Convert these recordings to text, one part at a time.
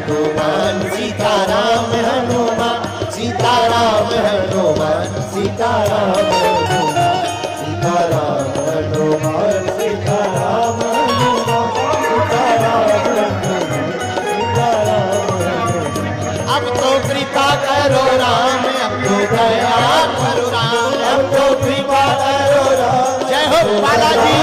हनुमान सीताराम हनुमान सीताराम हनुमान सीताराम हनुमान सीताराम हनुमान सीताराम हनुमान सीताराम हनुमान सीताराम हनुमान। अब तो कृपा करो राम, अब तो दया करो राम, अब तो कृपा करो राम। जय हो बालाजी।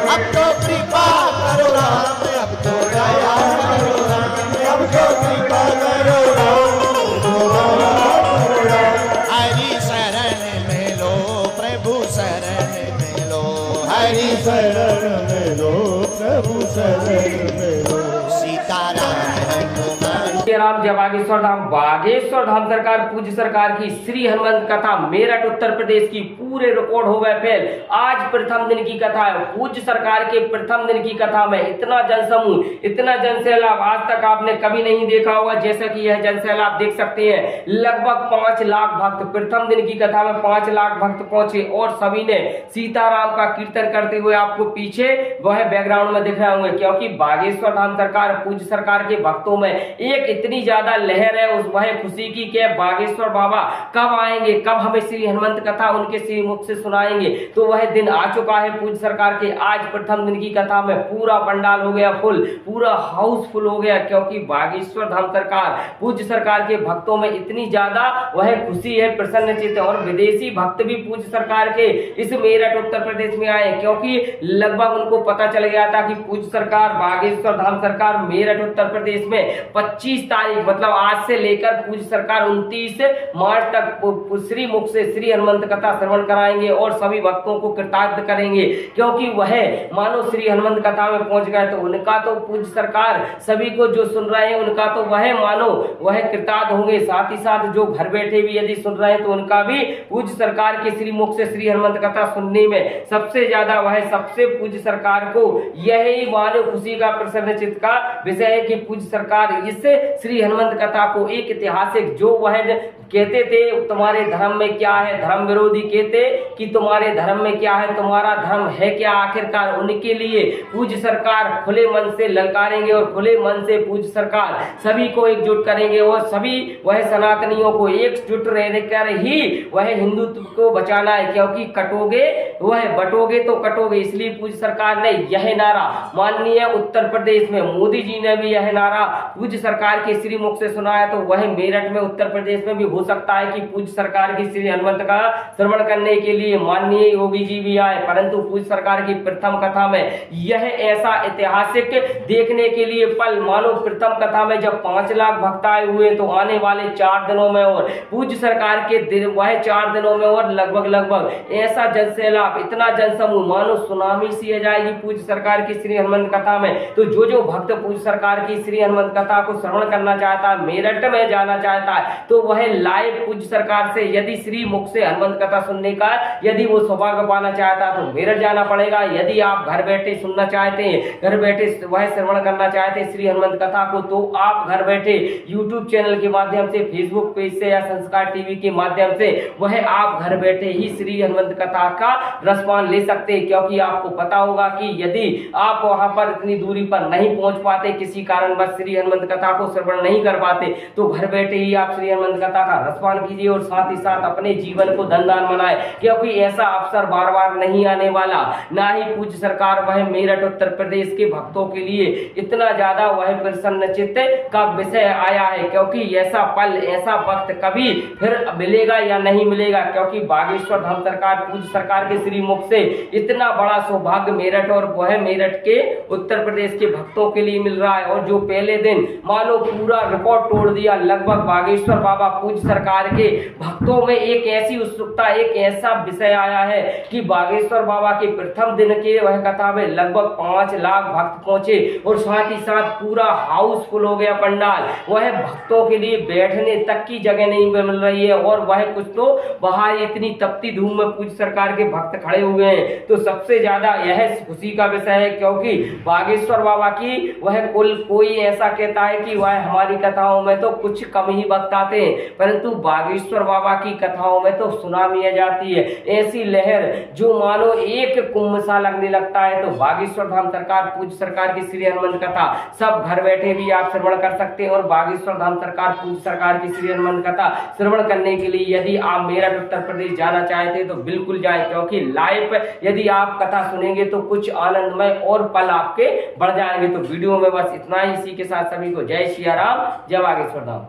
अब तो कृपा करो राम, अब तो दया करो राम, अब तो कृपा करो राम, अब तो दया करो राम। हरि शरण में लो प्रभु शरण में लो, हरि शरण में लो प्रभु शरण में लो। सीताराम हनुमान राम जय बागेश्वर धाम। बागेश्वर धाम सरकार पूज्य सरकार की श्री हनुमंत कथा मेरठ उत्तर प्रदेश की पूरे रिकॉर्ड हो गए फेल। आज प्रथम दिन की कथा है। पूज्य सरकार के प्रथम दिन की कथा में इतना जनसमूह, इतना जनसैलाब आज तक आपने कभी नहीं देखा होगा जैसा कि यह जनसैलाब देख सकते हैं। लगभग 5 लाख भक्त, प्रथम दिन की कथा में 5 लाख भक्त पहुंचे और सभी ने सीताराम का कीर्तन करते हुए आपको पीछे वह बैकग्राउंड में दिख रहे होंगे, क्योंकि बागेश्वर धाम सरकार पूज्य सरकार के भक्तों में एक इतनी ज्यादा लहर है उस वह खुशी की कि बागेश्वर बाबा कब आएंगे, कब हमें श्री हनुमंत कथा उनके श्री मुख से सुनाएंगे। तो वह दिन आ चुका है पूज्य सरकार के। आज प्रथम दिन की कथा में पूरा पंडाल हो गया फुल, पूरा हाउसफुल हो गया, क्योंकि बागेश्वर धाम सरकार पूज्य सरकार के भक्तों में इतनी ज्यादा वह खुशी है, प्रसन्नचित्त। और विदेशी भक्त भी पूज्य सरकार के इस मेरठ उत्तर प्रदेश में आए, क्योंकि लगभग उनको पता चल गया था कि पूज्य सरकार बागेश्वर धाम सरकार मेरठ उत्तर प्रदेश में 25 तारीख मतलब आज से लेकर पूज्य सरकार 29 मार्च तक श्री मुख से श्री हनुमंत कथा श्रवण कराएंगे और सभी भक्तों को कृतार्थ करेंगे, क्योंकि वह मानो श्री हनुमंत कथा में पहुंच गए। तो उनका तो पूज्य सरकार सभी को जो सुन रहे हैं उनका तो वह मानो वह कृतार्थ होंगे। साथ ही साथ जो घर बैठे भी यदि सुन रहे हैं तो उनका भी पूज्य सरकार के श्री मुख से श्री हनुमंत कथा सुनने में सबसे ज्यादा वह सबसे पूज्य सरकार को यही मानो खुशी का प्रसन्नचित्त का विषय है कि पूज्य सरकार इस श्री हनुमंत कथा को एक ऐतिहासिक जो वह कहते थे तुम्हारे धर्म में क्या है, धर्म विरोधी कहते कि तुम्हारे धर्म में क्या है, तुम्हारा धर्म है क्या आखिरकार, उनके लिए पूज्य सरकार खुले मन से ललकारेंगे और खुले मन से पूज्य सरकार सभी को एकजुट करेंगे और सभी वह सनातनियों को एकजुट रहकर ही वह हिंदुत्व को बचाना है, क्योंकि कटोगे वह बटोगे तो कटोगे। इसलिए पूज्य सरकार ने यह नारा माननीय उत्तर प्रदेश में मोदी जी ने भी यह नारा पूज्य सरकार के श्री मुख से सुनाया। तो वह मेरठ में उत्तर प्रदेश में भी हो सकता है कि पूज्य सरकार की श्री हनुमंत का श्रवण करने के लिए माननीय योगी जी भी आए, परंतु पूज्य सरकार की प्रथम कथा में यह ऐसा ऐतिहासिक देखने के लिए पल, मानो प्रथम कथा में जब 5 लाख भक्त आए हुए तो आने वाले 4 दिनों में और पूज्य सरकार के दिन वह 4 दिनों में और लगभग ऐसा जनसैलाब, इतना जनसमूह मानो सुनामी सी आ जाएगी पूज्य सरकार की श्री हनुमंत कथा में। तो जो भक्त पूज्य सरकार की श्री हनुमंत कथा को श्रवण करना चाहता है, मेरठ में जाना चाहता है, तो वह लाइव पूज्य सरकार से यदि श्री मुख से हनुमंत कथा सुनने का यदि वो सौभाग्य पाना चाहता है तो मेरठ जाना पड़ेगा। यदि आप घर बैठे सुनना चाहते हैं, घर बैठे वह श्रवण करना चाहते हैं श्री हनुमंत कथा को, तो आप घर बैठे यूट्यूब चैनल के माध्यम से, फेसबुक पेज से या संस्कार टीवी के माध्यम से वह आप घर बैठे ही श्री हनुमंत कथा का रसपान ले सकते हैं। क्योंकि आपको पता होगा कि यदि आप वहां पर इतनी दूरी पर नहीं पहुंच पाते, किसी कारणवश श्री हनुमंत कथा को श्रवण नहीं कर पाते, तो घर बैठे ही आप श्री हनुमंत कथा का रसपान कीजिए और साथ ही साथ अपने जीवन को धनदान बनाए, क्योंकि ऐसा अवसर बार बार नहीं आने वाला। ना ही पूज्य सरकार वह मेरठ उत्तर प्रदेश के भक्तों के लिए इतना ज्यादा वह प्रसन्नचित्त का विषय आया है, क्योंकि ऐसा पल, ऐसा वक्त कभी फिर मिलेगा या नहीं मिलेगा, क्योंकि बागेश्वर धाम सरकार पूज्य सरकार के श्री मुख से इतना बड़ा सौभाग्य मेरठ और वह मेरठ के उत्तर प्रदेश के भक्तों के लिए मिल रहा है। और जो पहले दिन मानो पूरा रिकॉर्ड तोड़ दिया, लगभग बागेश्वर बाबा पूज्य सरकार के भक्तों में एक ऐसी उत्सुकता, एक ऐसा विषय आया है कि बागेश्वर बाबा के प्रथम दिन के वह कथा में लगभग 5 लाख भक्त पहुंचे और साथ ही साथ पूरा हाउसफुल हो गया पंडाल। वह भक्तों के लिए बैठने तक की जगह नहीं मिल रही है और वह कुछ तो बाहर इतनी तपती धूप में पूज्य सरकार के भक्त खड़े हुए हैं। तो सबसे ज्यादा यह खुशी का विषय है, क्योंकि बागेश्वर बाबा की वह कुल कोई ऐसा कहता है कि वह हमारी कथाओं में तो कुछ कम ही भक्त आते हैं, परंतु बागेश्वर बाबा की कथाओं में तो सुनामी आ जाती है, ऐसी लहर जो मानो एक कुंभ सा लगने लगता है। तो बागेश्वर धाम सरकार पूज्य सरकार की श्री हनुमान कथा सब घर बैठे भी आप श्रवण कर सकते हैं। और बागेश्वर धाम सरकार पूज्य सरकार की श्री हनुमान कथा श्रवण करने के लिए यदि आप मेरठ उत्तर प्रदेश जाना चाहते हैं तो बिल्कुल जाएं, क्योंकि लाइव यदि आप कथा सुनेंगे तो कुछ आनंदमय और पल आपके बढ़ जाएंगे। तो वीडियो में बस इतना ही। इसी के साथ सभी को जय सिया राम, जय बागेश्वर धाम।